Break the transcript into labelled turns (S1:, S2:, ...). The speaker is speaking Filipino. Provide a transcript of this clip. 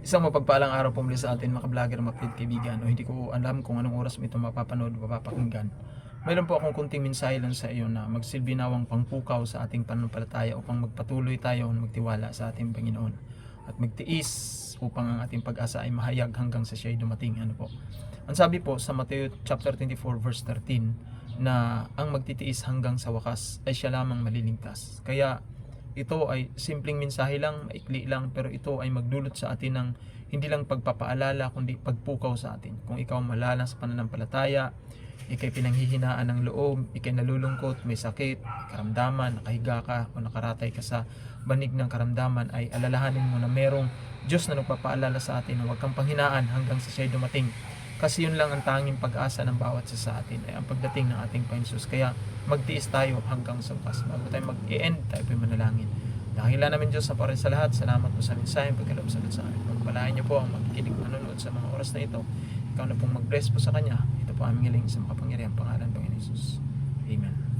S1: Isang mapagpalang araw po muli sa atin mga ka-vlogger, mga kapatid, kaibigan. O hindi ko alam kung anong oras mo ito mapapanood o mapapakinggan. Mayroon po akong kunting mensahe lang sa iyo na magsilbi nawang pangpukaw sa ating pananampalataya upang magpatuloy tayo na magtiwala sa ating Panginoon at magtiis upang ang ating pag-asa ay mahayag hanggang sa siya'y dumating. Ano po? Ang sabi po sa Matthew chapter 24 verse 13 na ang magtitiis hanggang sa wakas ay siya lamang maliligtas. Kaya ito ay simpleng mensahe lang, maikli lang, pero ito ay magdulot sa atin ng hindi lang pagpapaalala kundi pagpukaw sa atin. Kung ikaw malalang sa pananampalataya, ikay pinanghihinaan ng loob, ikay nalulungkot, may sakit, karamdaman, nakahiga ka o nakaratay ka sa banig ng karamdaman, ay alalahanin mo na merong Diyos na nagpapaalala sa atin na huwag kang panghinaan hanggang sa siya'y dumating. Kasi yun lang ang tanging pag-asa ng bawat isa sa atin ay ang pagdating ng ating Panginoon Jesus. Kaya magtiis tayo hanggang sa wakas. Bago tayo mag-i-end, tayo po'y manalangin. Dakila namin Diyos sa parin sa lahat. Salamat po sa mensahe, pagkaloob sa sa amin. Pagpalain niyo po ang magkikinig manonood sa mga oras na ito. Ikaw na pong mag-bless po sa Kanya. Ito po aming hiling sa makapangyarihang pangalan ng Panginoon Jesus. Amen.